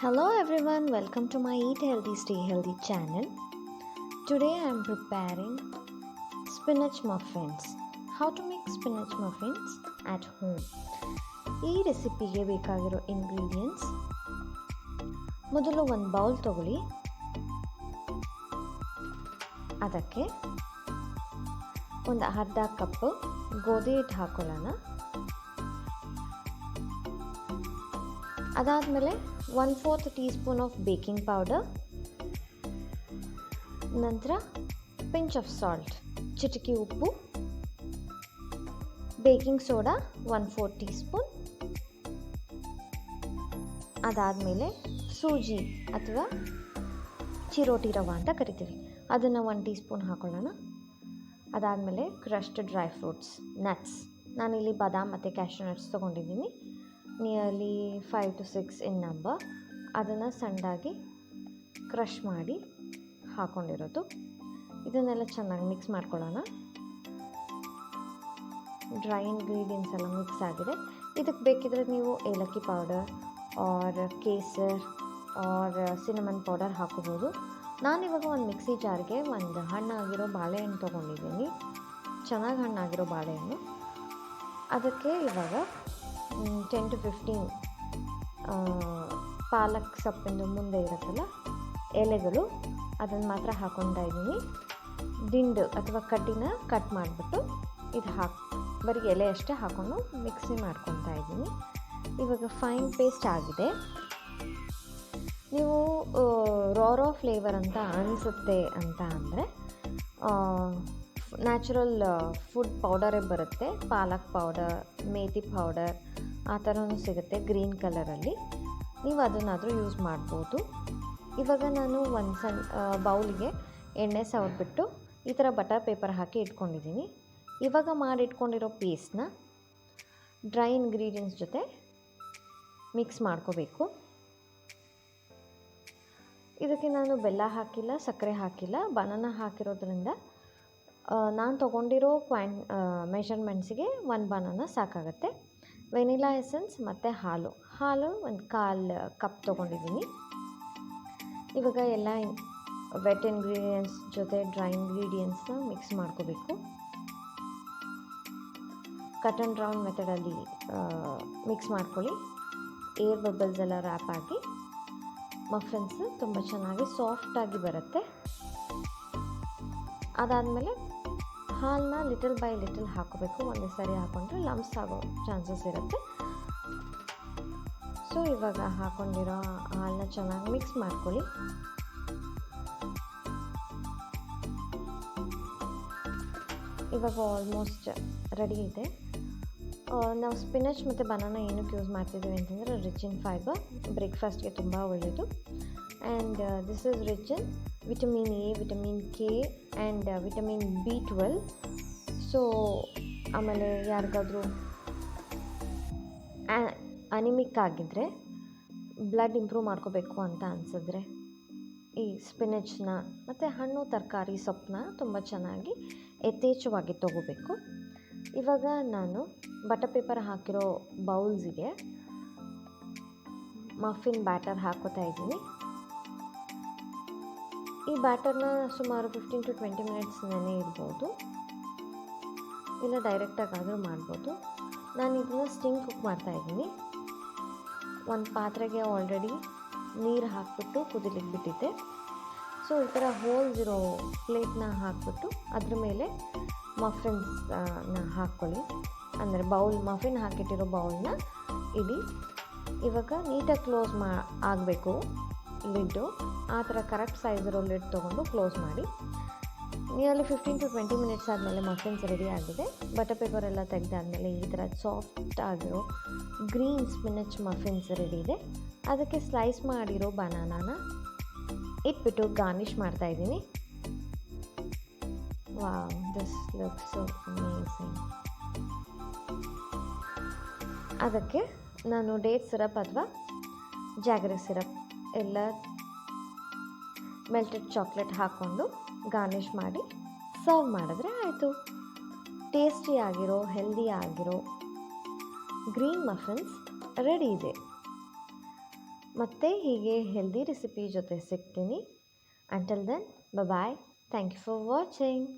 Hello everyone, welcome to my Eat Healthy Stay Healthy channel. Today I am preparing spinach muffins. How to make spinach muffins at home. ಈ ರೆಸಿಪಿಗೆ ಬೇಕಾಗಿರೋ ingredients ಮೊದಲು ಒಂದು bowl ತಗೊಳ್ಳಿ. ಅದಕ್ಕೆ ಒಂದು ಅರ್ಧ cup ಗೋಧಿ ಹಿಟ್ಟು ಹಾಕೊಳ್ಳೋಣ. ಅದಾದಮೇಲೆ 1/4 tea spoon of baking powder, ನಂತರ ಪಿಂಚ್ ಆಫ್ ಸಾಲ್ಟ್, ಚಿಟಿಕೆ ಉಪ್ಪು, ಬೇಕಿಂಗ್ ಸೋಡಾ 1/4 ಟೀ ಸ್ಪೂನ್, ಅದಾದಮೇಲೆ ಸೂಜಿ ಅಥವಾ ಚಿರೋಟಿ ರವೆ ಅಂತ ಕರಿತೀವಿ, ಅದನ್ನು 1 ಟೀ ಸ್ಪೂನ್ ಹಾಕೊಳ್ಳೋಣ. ಅದಾದಮೇಲೆ ಕ್ರಶ್ಡ್ ಡ್ರೈ ಫ್ರೂಟ್ಸ್, ನಟ್ಸ್, ನಾನಿಲ್ಲಿ ಬಾದಾಮ್ ಮತ್ತು ಕ್ಯಾಶ್ಯೂ ನಟ್ಸ್ ತೊಗೊಂಡಿದ್ದೀನಿ, ನಿಯರ್ಲಿ 5 to 6 ಇನ್ ನಂಬರ್. ಅದನ್ನು ಸಣ್ಣದಾಗಿ ಕ್ರಷ್ ಮಾಡಿ ಹಾಕ್ಕೊಂಡಿರೋದು. ಇದನ್ನೆಲ್ಲ ಚೆನ್ನಾಗಿ ಮಿಕ್ಸ್ ಮಾಡ್ಕೊಳ್ಳೋಣ. ಡ್ರೈ ಇಂಗ್ರೀಡಿಯೆಂಟ್ಸ್ ಎಲ್ಲ ಮಿಕ್ಸ್ ಆಗಿದೆ. ಇದಕ್ಕೆ ಬೇಕಿದ್ರೆ ನೀವು ಏಲಕ್ಕಿ ಪೌಡರ್ ಆರ್ ಕೇಸರ್ ಆರ್ ಸಿನಮನ್ ಪೌಡರ್ ಹಾಕೋಬೋದು. ನಾನಿವಾಗ ಒಂದು ಮಿಕ್ಸಿ ಜಾರ್ಗೆ ಒಂದು ಹಣ್ಣಾಗಿರೋ ಬಾಳೆಹಣ್ಣು ತೊಗೊಂಡಿದ್ದೀನಿ, ಚೆನ್ನಾಗಿ ಹಣ್ಣಾಗಿರೋ ಬಾಳೆಹಣ್ಣು. ಅದಕ್ಕೆ ಇವಾಗ 10 to 15 ಪಾಲಕ್ ಸೊಪ್ಪಿಂದು ಮುಂದೆ ಇರುತ್ತಲ್ಲ ಎಲೆಗಳು, ಅದನ್ನು ಮಾತ್ರ ಹಾಕ್ಕೊತಾ ಇದ್ದೀನಿ. ದಿಂಡು ಅಥವಾ ಕಡ್ಡಿನ ಕಟ್ ಮಾಡಿಬಿಟ್ಟು ಇದು ಬರೀ ಎಲೆ ಅಷ್ಟೇ ಹಾಕ್ಕೊಂಡು ಮಿಕ್ಸಿ ಮಾಡ್ಕೊತಾ ಇದ್ದೀನಿ. ಇವಾಗ ಫೈನ್ ಪೇಸ್ಟ್ ಆಗಿದೆ. ನೀವು ರಾ ಫ್ಲೇವರ್ ಅಂತ ಅನಿಸುತ್ತೆ ಅಂತ ಅಂದರೆ ನ್ಯಾಚುರಲ್ ಫುಡ್ ಪೌಡರೇ ಬರುತ್ತೆ, ಪಾಲಕ್ ಪೌಡರ್, ಮೇಥಿ ಪೌಡರ್ ಆ ಥರನೂ ಸಿಗುತ್ತೆ ಗ್ರೀನ್ ಕಲರಲ್ಲಿ, ನೀವು ಅದನ್ನಾದರೂ ಯೂಸ್ ಮಾಡ್ಬೋದು. ಇವಾಗ ನಾನು ಒಂದು ಸಣ್ಣ ಬೌಲಿಗೆ ಎಣ್ಣೆ ಸವರ್ಬಿಟ್ಟು ಈ ಥರ ಬಟರ್ ಪೇಪರ್ ಹಾಕಿ ಇಟ್ಕೊಂಡಿದ್ದೀನಿ. ಇವಾಗ ಮಾಡಿಟ್ಕೊಂಡಿರೋ ಪೇಸ್ಟ್ನ ಡ್ರೈ ಇಂಗ್ರೀಡಿಯೆಂಟ್ಸ್ ಜೊತೆ ಮಿಕ್ಸ್ ಮಾಡ್ಕೋಬೇಕು. ಇದಕ್ಕೆ ನಾನು ಬೆಲ್ಲ ಹಾಕಿಲ್ಲ, ಸಕ್ಕರೆ ಹಾಕಿಲ್ಲ, ಬನಾನಾ ಹಾಕಿರೋದ್ರಿಂದ ನಾನು ತೊಗೊಂಡಿರೋ ಮೆಷರ್ಮೆಂಟ್ಸಿಗೆ 1 ಬನಾನಾ ಸಾಕಾಗುತ್ತೆ. ವೆನಿಲಾ ಎಸೆನ್ಸ್ ಮತ್ತು ಹಾಲು 1/4 ಕಪ್ ತೊಗೊಂಡಿದ್ದೀನಿ. ಇವಾಗ ಎಲ್ಲ ವೆಟ್ ಇಂಗ್ರೀಡಿಯೆಂಟ್ಸ್ ಜೊತೆ ಡ್ರೈ ಇಂಗ್ರೀಡಿಯೆಂಟ್ಸ್ನ ಮಿಕ್ಸ್ ಮಾಡ್ಕೋಬೇಕು. ಕಟ್ ಆ್ಯಂಡ್ ರೌಂಡ್ ಮೆಥಡಲ್ಲಿ ಮಿಕ್ಸ್ ಮಾಡ್ಕೊಳ್ಳಿ. ಏರ್ ಬಬಲ್ಸ್ ಎಲ್ಲ ರ್ಯಾಪ್ ಆಗಿ ಮಫಿನ್ಸ್ ತುಂಬ ಚೆನ್ನಾಗಿ ಸಾಫ್ಟಾಗಿ ಬರುತ್ತೆ. ಅದಾದಮೇಲೆ ಹಾಲನ್ನ ಲಿಟಲ್ ಬೈ ಲಿಟಲ್ ಹಾಕೋಬೇಕು. ಒಂದೇ ಸರಿ ಹಾಕೊಂಡ್ರೆ ಲಮ್ಸ್ ಆಗೋ ಚಾನ್ಸಸ್ ಇರುತ್ತೆ. ಸೊ ಇವಾಗ ಹಾಕೊಂಡಿರೋ ಹಾಲನ್ನ ಚೆನ್ನಾಗಿ ಮಿಕ್ಸ್ ಮಾಡ್ಕೊಳ್ಳಿ. ಇವಾಗ ಆಲ್ಮೋಸ್ಟ್ ರೆಡಿ ಇದೆ. ನಾವು ಸ್ಪಿನಚ್ ಮತ್ತು ಬನಾನಾ ಏನಕ್ಕೆ ಯೂಸ್ ಮಾಡ್ತಿದ್ದೀವಿ ಅಂತಂದರೆ ರಿಚ್ ಇನ್ ಫೈಬರ್, ಬ್ರೇಕ್ಫಾಸ್ಟ್ಗೆ ತುಂಬ ಒಳ್ಳೆಯದು. And this is rich in vitamin A, vitamin K and vitamin B12. So ಆಮೇಲೆ ಯಾರಿಗಾದರೂ ಅನಿಮಿಕ್ ಆಗಿದ್ದರೆ, ಬ್ಲಡ್ ಇಂಪ್ರೂವ್ ಮಾಡ್ಕೋಬೇಕು ಅಂತ ಅನಿಸಿದ್ರೆ ಈ ಸ್ಪಿನಚ್ನ ಮತ್ತು ಹಣ್ಣು ತರಕಾರಿ ಸೊಪ್ಪನ್ನ ತುಂಬ ಚೆನ್ನಾಗಿ ಯಥೇಚ್ಛವಾಗಿ ತೊಗೋಬೇಕು. ಇವಾಗ ನಾನು ಬಟರ್ ಪೇಪರ್ ಹಾಕಿರೋ ಬೌಲ್ಸಿಗೆ ಮಫಿನ್ ಬ್ಯಾಟರ್ ಹಾಕೋತಾ ಇದ್ದೀನಿ. ಈ ಬ್ಯಾಟರ್ನ ಸುಮಾರು 15 to 20 ಮಿನಿಟ್ಸ್ ನೆನೆ ಇಡ್ಬೋದು, ಇಲ್ಲ ಡೈರೆಕ್ಟಾಗಾದರೂ ಮಾಡ್ಬೋದು. ನಾನು ಇದನ್ನು ಸ್ಟಿಮ್ ಕುಕ್ ಮಾಡ್ತಾಯಿದ್ದೀನಿ. ಒಂದು ಪಾತ್ರೆಗೆ ಆಲ್ರೆಡಿ ನೀರು ಹಾಕಿಬಿಟ್ಟು ಕುದಿಲಿಕ್ಕೆ ಬಿಟ್ಟಿದ್ದೆ. ಸೊ ಈ ಥರ ಹೋಲ್ಸ್ ಇರೋ ಪ್ಲೇಟ್ನ ಹಾಕಿಬಿಟ್ಟು ಅದ್ರ ಮೇಲೆ ಮಫಿನ್ಸ್ನ ಹಾಕ್ಕೊಳ್ಳಿ. ಅಂದರೆ ಮಫಿನ್ ಹಾಕಿಟ್ಟಿರೋ ಬೌಲ್ನ ಇಡಿ. ಇವಾಗ ನೀಟಾಗಿ ಕ್ಲೋಸ್ ಆಗಬೇಕು ಲಿಡ್ಡು. ಆ ಥರ ಕರೆಕ್ಟ್ ಸೈಜ್ ಇರೋ ಲಿಡ್ ತೊಗೊಂಡು ಕ್ಲೋಸ್ ಮಾಡಿ. ನಿಯರ್ಲಿ 15 to 20 ಮಿನಿಟ್ಸ್ ಆದಮೇಲೆ ಮಫಿನ್ಸ್ ರೆಡಿ ಆಗಿದೆ. ಬಟರ್ ಪೇಪರ್ ಎಲ್ಲ ತೆಗೆದಾದ್ಮೇಲೆ ಈ ಥರ ಸಾಫ್ಟ್ ಆಗಿರೋ ಗ್ರೀನ್ ಸ್ಪಿನಚ್ ಮಫಿನ್ಸ್ ರೆಡಿ ಇದೆ. ಅದಕ್ಕೆ ಸ್ಲೈಸ್ ಮಾಡಿರೋ ಬನಾನಾನ ಇಟ್ಬಿಟ್ಟು ಗಾರ್ನಿಷ್ ಮಾಡ್ತಾಯಿದ್ದೀನಿ. Wow, this looks so amazing. ಅದಕ್ಕೆ ನಾನು ಡೇಟ್ ಸಿರಪ್ ಅಥವಾ ಜಾಗರಿ ಸಿರಪ್ ಎಲ್ಲ ಮೆಲ್ಟೆಡ್ ಚಾಕ್ಲೇಟ್ ಹಾಕ್ಕೊಂಡು ಗಾರ್ನಿಷ್ ಮಾಡಿ ಸರ್ವ್ ಮಾಡಿದ್ರೆ ಆಯಿತು. ಟೇಸ್ಟಿ ಆಗಿರೋ ಹೆಲ್ದಿ ಆಗಿರೋ ಗ್ರೀನ್ ಮಫಿನ್ಸ್ ರೆಡಿ ಇದೆ. ಮತ್ತೆ ಹೀಗೆ ಹೆಲ್ದಿ ರೆಸಿಪಿ ಜೊತೆ ಸಿಗ್ತೀನಿ. Until then bye. Thank you for watching.